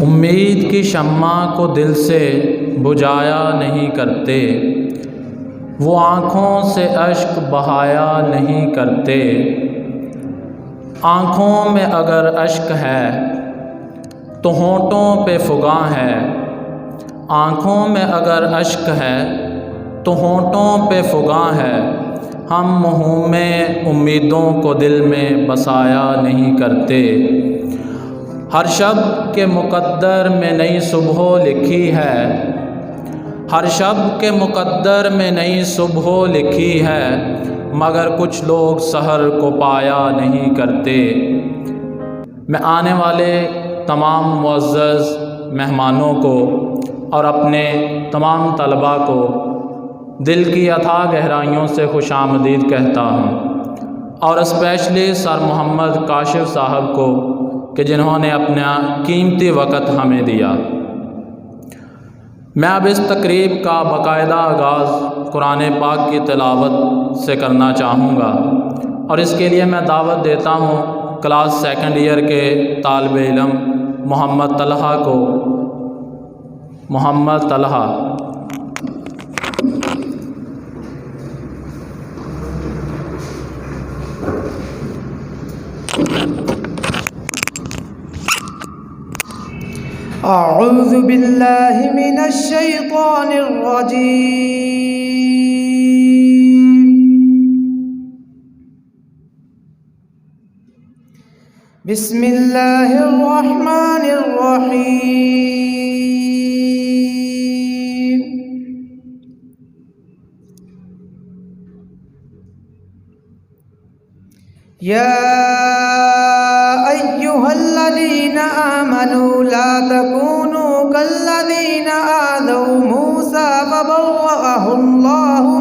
उम्मीद की शम्मा को दिल से बुझाया नहीं करते, वो आँखों से अश्क बहाया नहीं करते। आँखों में अगर अश्क है तो होंठों पे फ़ुगां है, आँखों में अगर अश्क है तो होंठों पे फ़ुगां है। हम मुँह में उम्मीदों को दिल में बसाया नहीं करते। हर शब्द के मुक़द्दर में नई सुबह लिखी है, हर शब्द के मुक़द्दर में नई सुबह लिखी है, मगर कुछ लोग सहर को पाया नहीं करते। मैं आने वाले तमाम मुअज़्ज़ज़ मेहमानों को और अपने तमाम तलबा को दिल की अथाह गहराइयों से खुशामदीद कहता हूँ, और स्पेशली सर मोहम्मद काशिफ़ साहब को कि जिन्होंने अपना कीमती वक़्त हमें दिया। मैं अब इस तकरीब का बाकायदा आगाज़ कुरान पाक की तिलावत से करना चाहूँगा, और इसके लिए मैं दावत देता हूँ क्लास सेकंड ईयर के तालिब इल्म मोहम्मद तलहा को। मोहम्मद तलहा। अऊज़ु बिल्लाहि मिनश शैतानिर रजीम। बिस्मिल्लाहिर रहमानिर रहीम। या अय्युहल्लज़ीना आमनू ला तकूनू कल्लज़ीना आज़ौ मूसा फबर्रअहुल्लाहु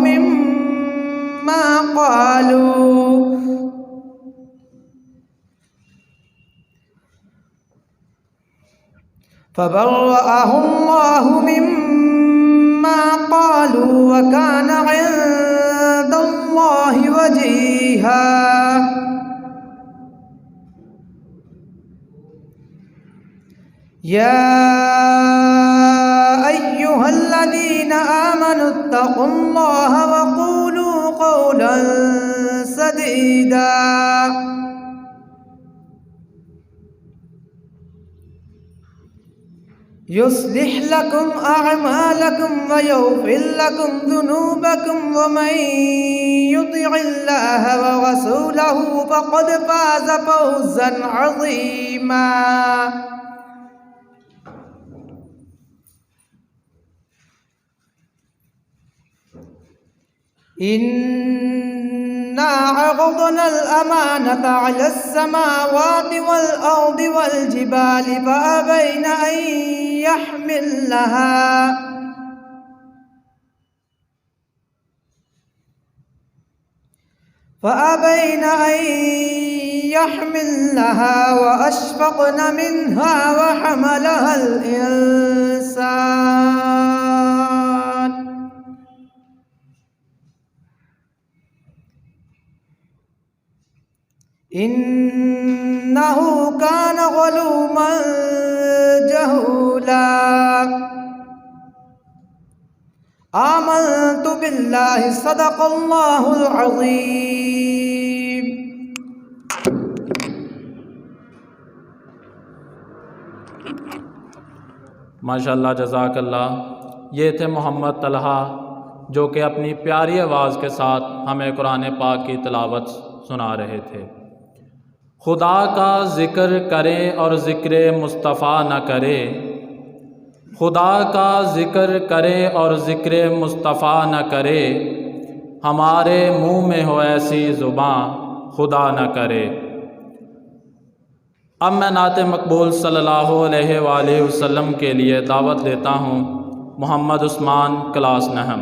मिम्मा क़ालू व कान इंदल्लाहि वजीहा। या अय्युहल्लज़ीना आमनुत्तक़ुल्लाह वक़ूलू क़ौलन सदीदा। युस्लिह लकुम अअमालकुम व यग़फ़िर लकुम ज़ुनूबकुम व मन युतिइल्लाह व रसूलहु फ़क़द फ़ाज़ फ़ौज़न अज़ीमा। इन्ना अरदनल अमानता अलस समावाति वल अर्दि वल जिबालि फ़अबैना अन यहमिलनहा व अशफ़क़न मिन्हा व हमलहल इंसान इन्नहु कान ज़लूमन जहूला। आमनतु बिल्लाहि सदक़ल्लाहुल अज़ीम। माशाअल्लाह, जज़ाकल्लाह। ये थे मोहम्मद तलहा, जो कि अपनी प्यारी आवाज़ के साथ हमें कुरान पाक की तिलावत सुना रहे थे। खुदा का ज़िक्र करें और ज़िक्र मुस्तफ़ा न करे, खुदा का ज़िक्र करे और ज़िक्र मुस्तफ़ा न करे, हमारे मुँह में हो ऐसी ज़ुबान खुदा न करे। अब मैं नात मकबूल सल्लल्लाहु अलैहि वसल्लम के लिए दावत देता हूँ मोहम्मद उस्मान क्लास नहम।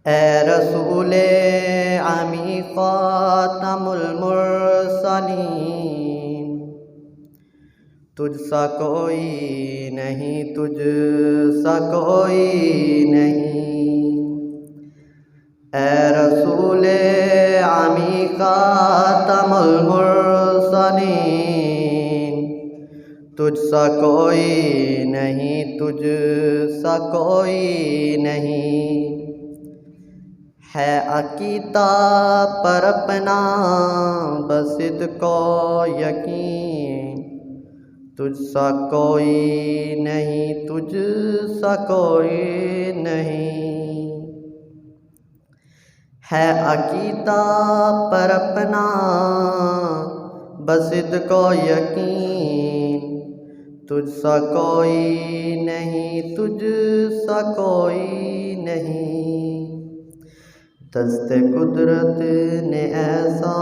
ए रसूले आमी ख़ातमुल मुरसलीन, तुझसा कोई नहीं, तुझसा कोई नहीं। ए रसूले आमी खातमुल मुरसलीन, तुझ सा कोई नहीं, तुझ सा कोई नहीं। है अकीदा पर अपना बसिद को यकीन, तुझ सा कोई नहीं, तुझ सा कोई नहीं। है अकीदा पर अपना बसिद को यकीन, तुझ सा कोई नहीं, तुझ सा कोई नहीं। दस्ते कुदरत ने ऐसा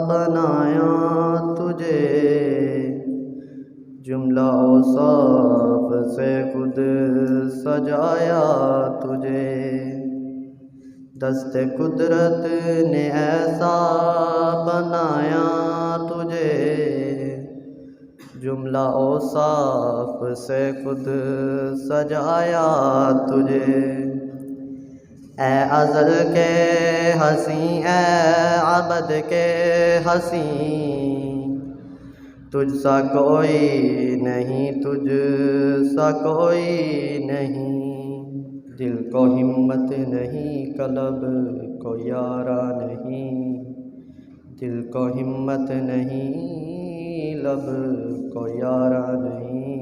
बनाया तुझे, जुमला औसाफ से खुद सजाया तुझे। दस्ते कुदरत ने ऐसा बनाया तुझे, जुमला औसाफ से खुद सजाया तुझे। ए अज़ल के हसी, ए अबद के हसी, तुझ सा कोई नहीं, तुझ सा कोई नहीं। दिल को हिम्मत नहीं, कलब को यारा नहीं, दिल को हिम्मत नहीं, लब को यारा नहीं।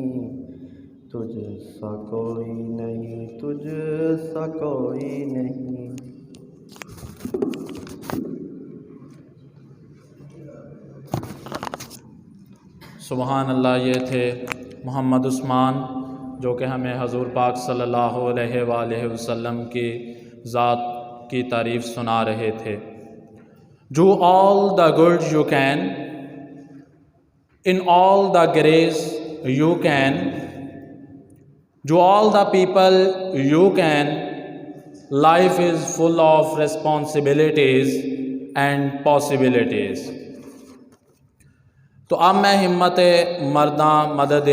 तुझ सा कोई नहीं, तुझ सा कोई नहीं। सुबहान अल्लाह। ये थे मोहम्मद उस्मान, जो कि हमें हजूर पाक सल्लल्लाहु अलैहि वसल्लम की ज़ात की तारीफ़ सुना रहे थे। Do all the good you can, in all the grace you can, do all the people you can. Life is full of responsibilities and possibilities. तो अब मैं हिम्मत मर्दा मदद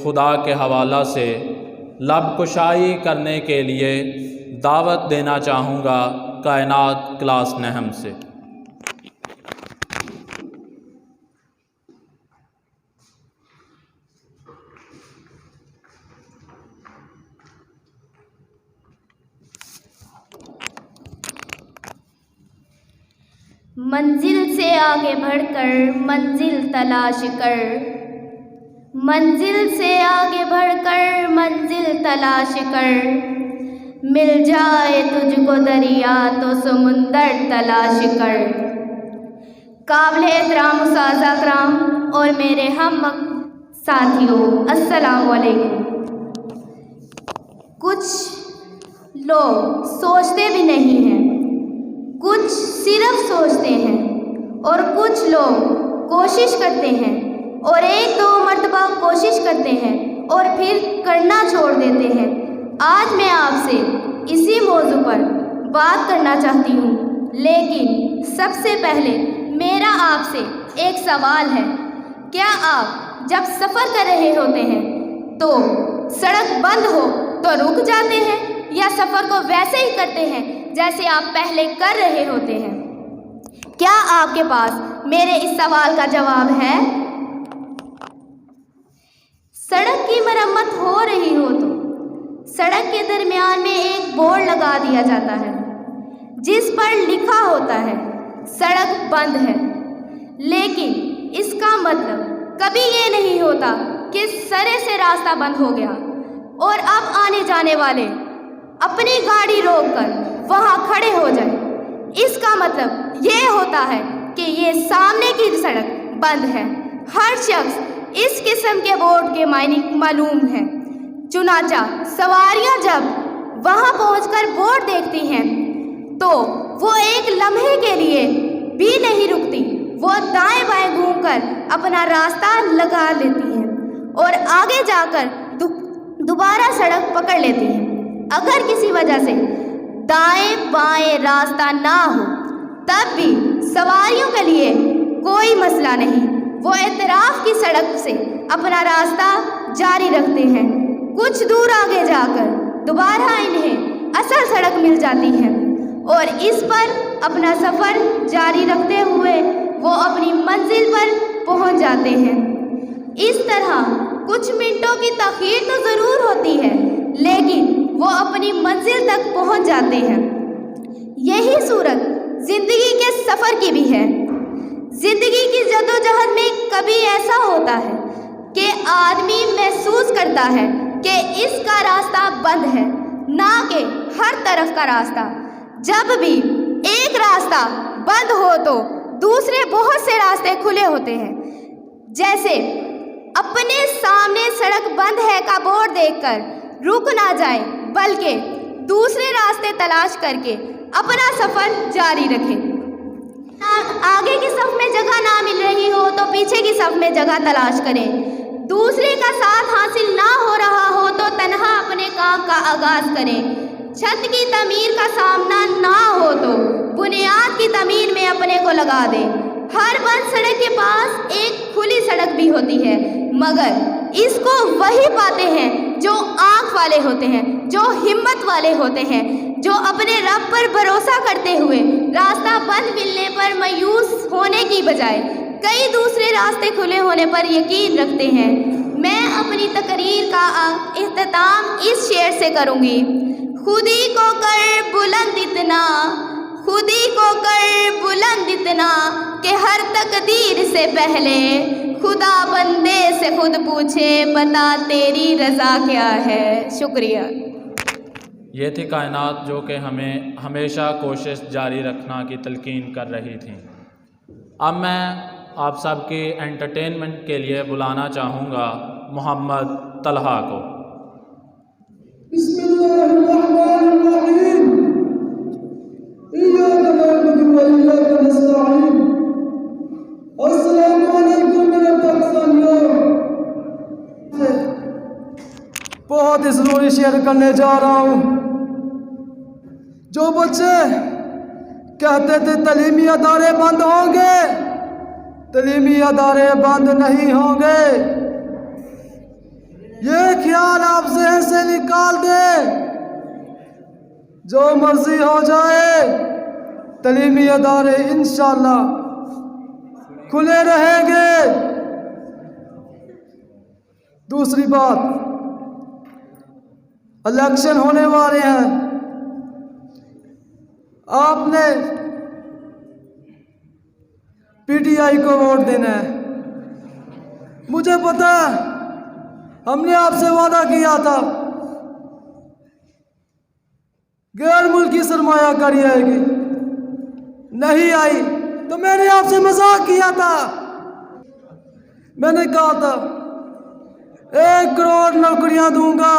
खुदा के हवाला से लब कुशाई करने के लिए दावत देना चाहूँगा कायनात क्लास नहम से। मंजिल से आगे बढ़कर मंजिल तलाश कर, मंजिल से आगे बढ़कर मंजिल तलाश कर। मिल जाए तुझको दरिया तो समुंदर तलाश कर। काबिल एहतराम उस्ताज़ कराम और मेरे हम साथियों, अस्सलाम वालेकुम। कुछ लोग सोचते भी नहीं हैं, कुछ सिर्फ सोचते हैं, और कुछ लोग कोशिश करते हैं और एक दो मर्तबा कोशिश करते हैं और फिर करना छोड़ देते हैं। आज मैं आपसे इसी मौजू पर बात करना चाहती हूँ, लेकिन सबसे पहले मेरा आपसे एक सवाल है। क्या आप जब सफ़र कर रहे होते हैं तो सड़क बंद हो तो रुक जाते हैं, या सफ़र को वैसे ही करते हैं जैसे आप पहले कर रहे होते हैं? क्या आपके पास मेरे इस सवाल का जवाब है? सड़क की मरम्मत हो रही हो तो सड़क के दरमियान में एक बोर्ड लगा दिया जाता है जिस पर लिखा होता है सड़क बंद है, लेकिन इसका मतलब कभी ये नहीं होता कि सरे से रास्ता बंद हो गया और अब आने जाने वाले अपनी गाड़ी रोककर वहाँ खड़े हो जाए। इसका मतलब ये होता है कि ये सामने की सड़क बंद है। हर शख्स इस किस्म के बोर्ड के मायने मालूम है। चुनाचा सवारियाँ जब वहाँ पहुँचकर बोर्ड देखती हैं तो वो एक लम्हे के लिए भी नहीं रुकती, वो दाएं बाएं घूमकर अपना रास्ता लगा लेती हैं और आगे जाकर दोबारा सड़क पकड़ लेती हैं। अगर किसी वजह से दाएं बाएं रास्ता ना हो तब भी सवारियों के लिए कोई मसला नहीं, वो एतराफ़ की सड़क से अपना रास्ता जारी रखते हैं। कुछ दूर आगे जाकर दोबारा इन्हें असल सड़क मिल जाती है और इस पर अपना सफ़र जारी रखते हुए वो अपनी मंजिल पर पहुंच जाते हैं। इस तरह कुछ मिनटों की तख़ीर तो ज़रूर होती है, लेकिन वो अपनी मंजिल तक पहुंच जाते हैं। यही सूरत ज़िंदगी के सफ़र की भी है। ज़िंदगी की जद्दोजहद में कभी ऐसा होता है कि आदमी महसूस करता है कि इसका रास्ता बंद है, ना कि हर तरफ का रास्ता। जब भी एक रास्ता बंद हो तो दूसरे बहुत से रास्ते खुले होते हैं। जैसे अपने सामने सड़क बंद है का बोर्ड देखकर रुक ना जाए, बल्कि दूसरे रास्ते तलाश करके अपना सफ़र जारी रखें। आगे की सफ़ में जगह ना मिल रही हो तो पीछे की सफ़ में जगह तलाश करें। दूसरे का साथ हासिल ना हो रहा हो तो तन्हा अपने काम का आगाज़ करें। छत की तमीर का सामना ना हो तो बुनियाद की तमीर में अपने को लगा दें। हर बंद सड़क के पास एक खुली सड़क भी होती है, मगर इसको वही पाते हैं जो आँख वाले होते हैं, जो हिम्मत वाले होते हैं, जो अपने रब पर भरोसा करते हुए रास्ता बंद मिलने पर मायूस होने की बजाय कई दूसरे रास्ते खुले होने पर यकीन रखते हैं। मैं अपनी तकरीर का इख्तिताम इस शेर से करूँगी। खुदी को कर बुलंद इतना, खुदी को कर बुलंद इतना कि हर तकदीर से पहले खुदा बंदे से खुद पूछे बता तेरी रज़ा क्या है। शुक्रिया। ये थी कायनात जो कि हमें हमेशा कोशिश जारी रखना की तलकीन कर रही थी। अब मैं आप सब की एंटरटेनमेंट के लिए बुलाना चाहूँगा मोहम्मद तलहा को। बिस्मिल्लाहिर्रहमानिर्रहीम। इय्याका नअबुदु व इय्याका नस्तईन। अस्सलामु अलैकुम मेरे पाकिस्तानियों। बहुत ही ज़रूरी शेयर करने जा रहा हूँ। जो बच्चे कहते थे तलीमी अदारे बंद होंगे, तलीमी अदारे बंद नहीं होंगे, ये ख्याल आप ज़हन से निकाल दें। जो मर्जी हो जाए, तलीमी अदारे इंशाअल्लाह खुले रहेंगे। दूसरी बात, इलेक्शन होने वाले हैं। आपने पीटीआई को वोट देना है। मुझे पता है, हमने आपसे वादा किया था गैर मुल्की सरमायाकारी आएगी, नहीं आई तो मैंने आपसे मजाक किया था। मैंने कहा था 1 करोड़ नौकरियां दूंगा,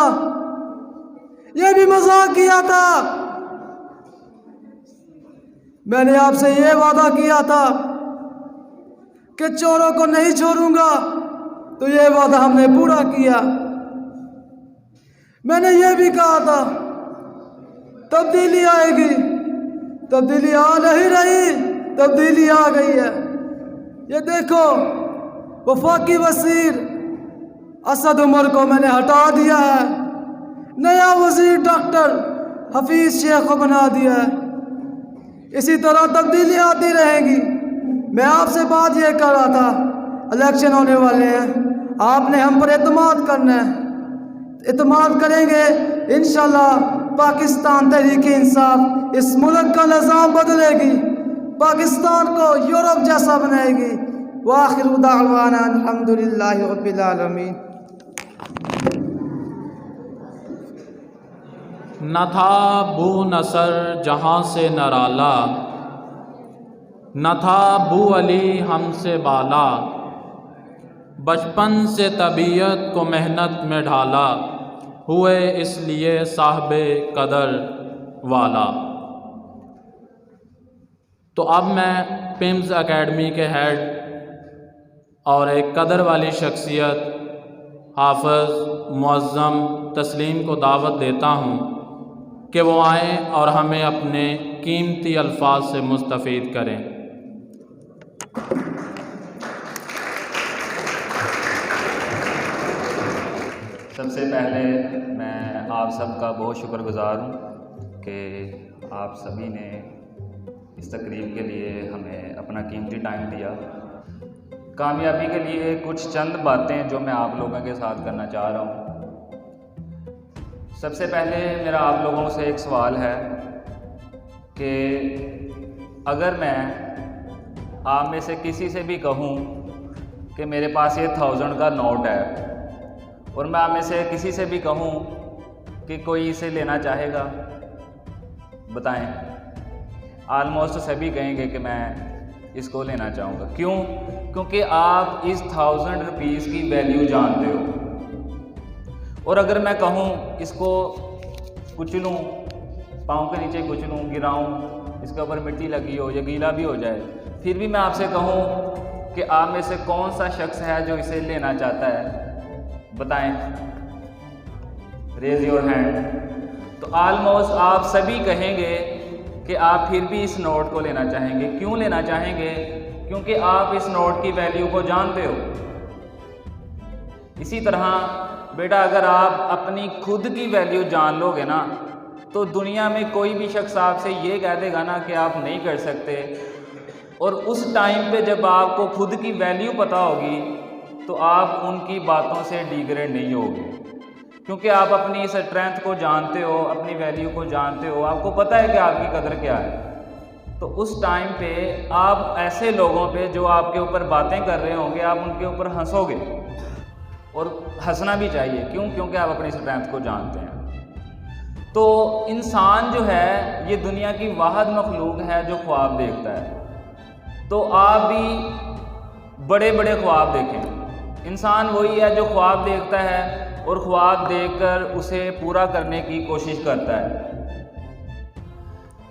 ये भी मजाक किया था। मैंने आपसे ये वादा किया था कि चोरों को नहीं छोड़ूंगा, तो ये वादा हमने पूरा किया। मैंने ये भी कहा था तब्दीली आएगी, तब्दीली आ नहीं रही, तब्दीली आ गई है। ये देखो, वफाकी वज़ीर असद उमर को मैंने हटा दिया है, नया वज़ीर डॉक्टर हफीज़ शेख को बना दिया है। इसी तरह तब्दीली आती रहेगी। मैं आपसे बात ये कर रहा था, इलेक्शन होने वाले हैं, आपने हम पर एतमाद करना है। एतमाद करेंगे इंशाल्लाह पाकिस्तान तहरीक इंसाफ इस मुल्क का निज़ाम बदलेगी, पाकिस्तान को यूरोप जैसा बनाएगी। वाखिरु दाअवाना अल्हम्दुलिल्लाहि रब्बिल आलमीन। न था बू नसर जहाँ से नराला, न था बू अली हमसे बाला, बचपन से तबीयत को मेहनत में ढाला, हुए इसलिए साहबे कदर वाला। तो अब मैं पिम्स एकेडमी के हेड और एक कदर वाली शख्सियत हाफ़िज़ मुअज़्ज़म तस्लीम को दावत देता हूँ कि वो आएँ और हमें अपने कीमती अल्फाज से मुस्तफ़ीद करें। सबसे पहले मैं आप सबका बहुत शुक्रगुज़ार हूँ कि आप सभी ने इस तकरीब के लिए हमें अपना कीमती टाइम दिया। कामयाबी के लिए कुछ चंद बातें जो मैं आप लोगों के साथ करना चाह रहा हूँ। सबसे पहले मेरा आप लोगों से एक सवाल है कि अगर मैं आप में से किसी से भी कहूँ कि मेरे पास ये 1000 का नोट है, और मैं आप में से किसी से भी कहूँ कि कोई इसे लेना चाहेगा, बताएं। आलमोस्ट सभी कहेंगे कि मैं इसको लेना चाहूँगा। क्यों? क्योंकि आप इस 1000 रुपीज़ की वैल्यू जानते हो। और अगर मैं कहूँ इसको कुचलूँ, पाँव के नीचे कुचलूँ, गिराऊँ, इसके ऊपर मिट्टी लगी हो या गीला भी हो जाए, फिर भी मैं आपसे कहूँ कि आप में से कौन सा शख्स है जो इसे लेना चाहता है, बताएं। Raise your hand. तो आलमोस्ट आप सभी कहेंगे कि आप फिर भी इस नोट को लेना चाहेंगे। क्यों लेना चाहेंगे? क्योंकि आप इस नोट की वैल्यू को जानते हो। इसी तरह बेटा, अगर आप अपनी खुद की वैल्यू जान लोगे ना, तो दुनिया में कोई भी शख्स आपसे ये कह देगा ना कि आप नहीं कर सकते, और उस टाइम पे जब आपको खुद की वैल्यू पता होगी तो आप उनकी बातों से डिग्रेड नहीं होगे, क्योंकि आप अपनी स्ट्रेंथ को जानते हो, अपनी वैल्यू को जानते हो, आपको पता है कि आपकी कदर क्या है। तो उस टाइम पे आप ऐसे लोगों पे जो आपके ऊपर बातें कर रहे होंगे, आप उनके ऊपर हंसोगे, और हंसना भी चाहिए। क्यों? क्योंकि आप अपनी स्ट्रेंथ को जानते हैं। तो इंसान जो है ये दुनिया की वाहिद मखलूक है जो ख्वाब देखता है। तो आप भी बड़े बड़े ख्वाब देखें। इंसान वही है जो ख्वाब देखता है और ख्वाब देखकर उसे पूरा करने की कोशिश करता है।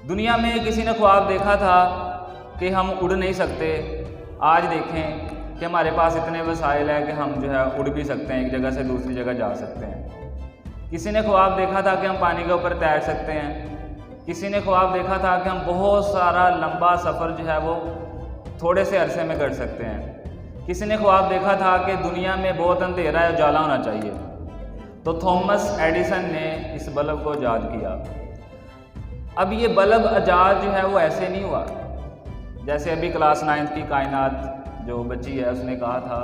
दुनिया में किसी ने ख्वाब देखा था कि हम उड़ नहीं सकते, आज देखें कि हमारे पास इतने वसाइल हैं कि हम जो है उड़ भी सकते हैं, एक जगह से दूसरी जगह जा सकते हैं। किसी ने ख्वाब देखा था कि हम पानी के ऊपर तैर सकते हैं। किसी ने ख्वाब देखा था कि हम बहुत सारा लंबा सफ़र जो है वो थोड़े से अरसे में कर सकते हैं। किसी ने ख्वाब देखा था कि दुनिया में बहुत अंधेरा है, उजाला होना चाहिए। तो थॉमस एडिसन ने इस बल्ब को ईजाद किया। अब ये बल्ब ईजाद जो है वो ऐसे नहीं हुआ, जैसे अभी क्लास 9th की कायनात जो बच्ची है उसने कहा था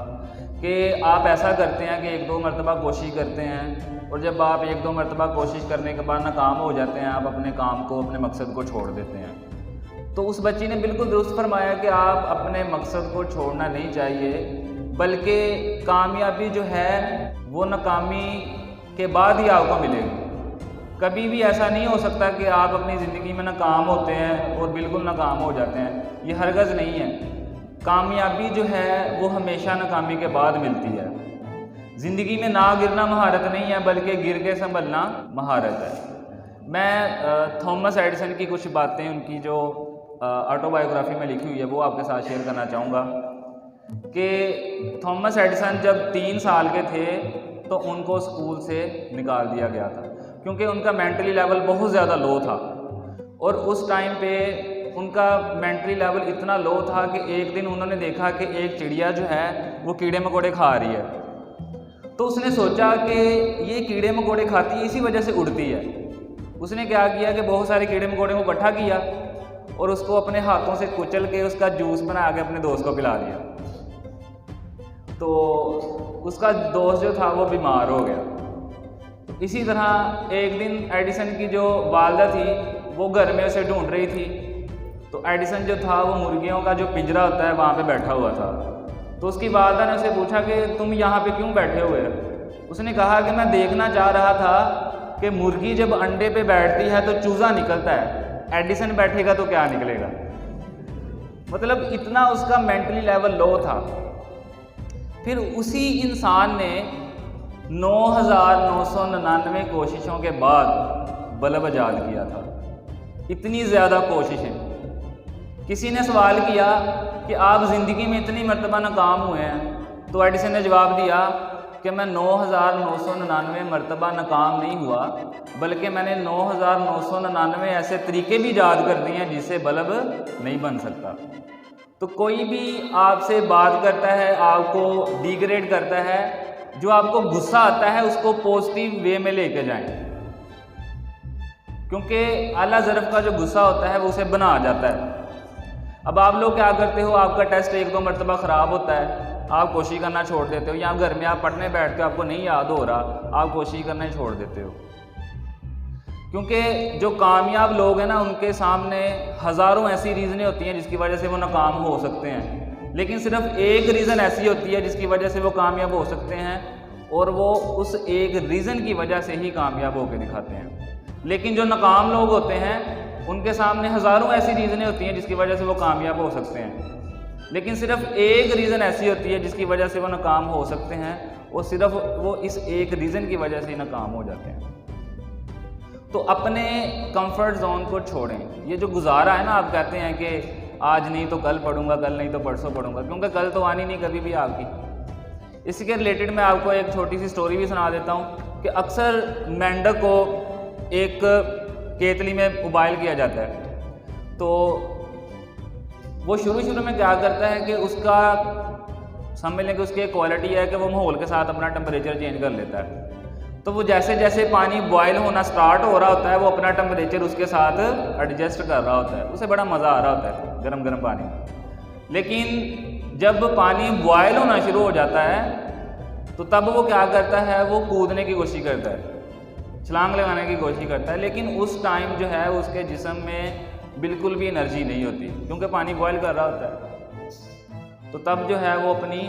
कि आप ऐसा करते हैं कि 1-2 मरतबा कोशिश करते हैं, और जब आप 1-2 मरतबा कोशिश करने के बाद नाकाम हो जाते हैं, आप अपने काम को, अपने मकसद को छोड़ देते हैं। तो उस बच्ची ने बिल्कुल दुरुस्त फरमाया कि आप अपने मकसद को छोड़ना नहीं चाहिए, बल्कि कामयाबी जो है वो नाकामी के बाद ही आपको मिलेगी। कभी भी ऐसा नहीं हो सकता कि आप अपनी ज़िंदगी में नाकाम होते हैं और बिल्कुल नाकाम हो जाते हैं, ये हरगज़ नहीं है। कामयाबी जो है वो हमेशा नाकामी के बाद मिलती है। ज़िंदगी में ना गिरना महारत नहीं है, बल्कि गिर के संभलना महारत है। मैं थॉमस एडिसन की कुछ बातें, उनकी जो ऑटोबायोग्राफी में लिखी हुई है, वो आपके साथ शेयर करना चाहूँगा कि थॉमस एडिसन जब 3 साल के थे तो उनको स्कूल से निकाल दिया गया था, क्योंकि उनका मेंटली लेवल बहुत ज़्यादा लो था। और उस टाइम पे उनका मेंटली लेवल इतना लो था कि एक दिन उन्होंने देखा कि एक चिड़िया जो है वो कीड़े मकोड़े खा रही है। तो उसने सोचा कि ये कीड़े मकोड़े खाती है, इसी वजह से उड़ती है। उसने क्या किया कि बहुत सारे कीड़े मकोड़े को इकट्ठा किया और उसको अपने हाथों से कुचल के उसका जूस बना के अपने दोस्त को पिला दिया। तो उसका दोस्त जो था वो बीमार हो गया। इसी तरह एक दिन एडिसन की जो वालदा थी वो घर में उसे ढूंढ रही थी। तो एडिसन जो था वो मुर्गियों का जो पिंजरा होता है वहाँ पे बैठा हुआ था। तो उसकी वालदा ने उसे पूछा कि तुम यहाँ पे क्यों बैठे हुए हो? उसने कहा कि मैं देखना चाह रहा था कि मुर्गी जब अंडे पे बैठती है तो चूज़ा निकलता है, एडिसन बैठेगा तो क्या निकलेगा। मतलब इतना उसका मेंटली लेवल लो था। फिर उसी इंसान ने 9,999 कोशिशों के बाद बल्ब ईजाद किया था। इतनी ज़्यादा कोशिशें। किसी ने सवाल किया कि आप ज़िंदगी में इतनी मरतबा नाकाम हुए हैं, तो एडिसन ने जवाब दिया कि मैं 9,999 मरतबा नाकाम नहीं हुआ, बल्कि मैंने 9,999 ऐसे तरीके भी ईजाद कर दिए हैं जिससे बल्ब नहीं बन सकता। तो कोई भी आपसे बात करता है, आपको डिग्रेड करता है, जो आपको गुस्सा आता है उसको पॉजिटिव वे में लेके जाएं। क्योंकि आला ज़रफ़ का जो गुस्सा होता है वो उसे बना जाता है। अब आप लोग क्या करते हो, आपका टेस्ट 1-2 मरतबा ख़राब होता है, आप कोशिश करना छोड़ देते हो, या घर में आप पढ़ने बैठते हो, आपको नहीं याद हो रहा, आप कोशिश करना ही छोड़ देते हो। क्योंकि जो कामयाब लोग हैं ना, उनके सामने हज़ारों ऐसी रीज़नें होती हैं जिसकी वजह से वो नाकाम हो सकते हैं, लेकिन सिर्फ एक रीज़न ऐसी होती है जिसकी वजह से वो कामयाब हो सकते हैं, और वो उस एक रीज़न की वजह से ही कामयाब होकर दिखाते हैं। लेकिन जो नाकाम लोग होते हैं उनके सामने हज़ारों ऐसी रीज़नें होती हैं जिसकी वजह से वो कामयाब हो सकते हैं, लेकिन सिर्फ एक रीज़न ऐसी होती है जिसकी वजह से वो नाकाम हो सकते हैं, और सिर्फ वो इस एक रीज़न की वजह से ही नाकाम हो जाते हैं। तो अपने कंफर्ट जोन को छोड़ें। ये जो गुजारा है ना, आप कहते हैं कि आज नहीं तो कल पढ़ूंगा, कल नहीं तो परसों पढ़ूंगा, क्योंकि कल तो आनी नहीं कभी भी आपकी। इसी के रिलेटेड मैं आपको एक छोटी सी स्टोरी भी सुना देता हूँ कि अक्सर मेंढक को एक केतली में उबाल किया जाता है, तो वो शुरू में क्या करता है कि उसका समझ लें कि उसकी एक क्वालिटी है कि वो माहौल के साथ अपना टेम्परेचर चेंज कर लेता है। तो वो जैसे जैसे पानी बॉयल होना स्टार्ट हो रहा होता है, वो अपना टेम्परेचर उसके साथ एडजस्ट कर रहा होता है, उसे बड़ा मज़ा आ रहा होता है गरम गरम पानी में। लेकिन जब पानी बॉयल होना शुरू हो जाता है तो तब वो क्या करता है, वो कूदने की कोशिश करता है, छलांग लगाने की कोशिश करता है, लेकिन उस टाइम जो है उसके जिस्म में बिल्कुल भी एनर्जी नहीं होती, क्योंकि पानी बॉयल कर रहा होता है। तो तब जो है वो अपनी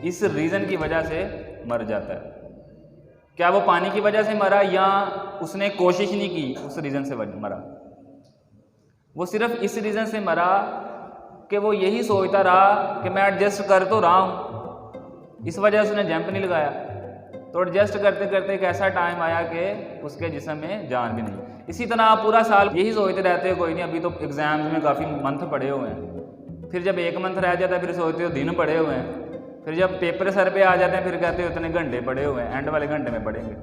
इस रीज़न की वजह से मर जाता है। क्या वो पानी की वजह से मरा, या उसने कोशिश नहीं की उस रीज़न से मरा? वो सिर्फ इस रीज़न से मरा कि वो यही सोचता रहा कि मैं एडजस्ट कर तो रहा हूँ, इस वजह से उसने जंप नहीं लगाया। तो एडजस्ट करते करते एक ऐसा टाइम आया कि उसके जिस्म में जान भी नहीं। इसी तरह आप पूरा साल यही सोचते रहते हो, कोई नहीं अभी तो एग्ज़ाम्स में काफ़ी मंथ पड़े हुए हैं, फिर जब एक मंथ रह जाता है फिर सोचते हो दिन पड़े हुए हैं, फिर जब पेपर सर पे आ जाते हैं फिर कहते हो इतने घंटे पड़े हुए हैं, एंड वाले घंटे में पढ़ेंगे।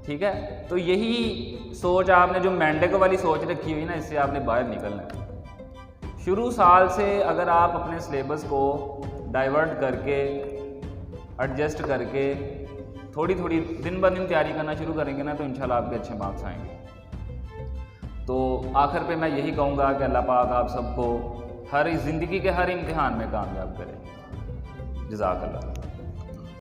ठीक है, तो यही सोच आपने जो मेंढक वाली सोच रखी हुई ना, इससे आपने बाहर निकलना है। शुरू साल से अगर आप अपने सिलेबस को डाइवर्ट करके एडजस्ट करके थोड़ी थोड़ी दिन ब दिन तैयारी करना शुरू करेंगे ना, तो इंशाल्लाह आपके अच्छे मार्क्स आएंगे। तो आखिर पे मैं यही कहूँगा कि अल्लाह पाक आप सबको हर ज़िंदगी के हर इम्तिहान में कामयाब करे। जज़ाकल्लाह।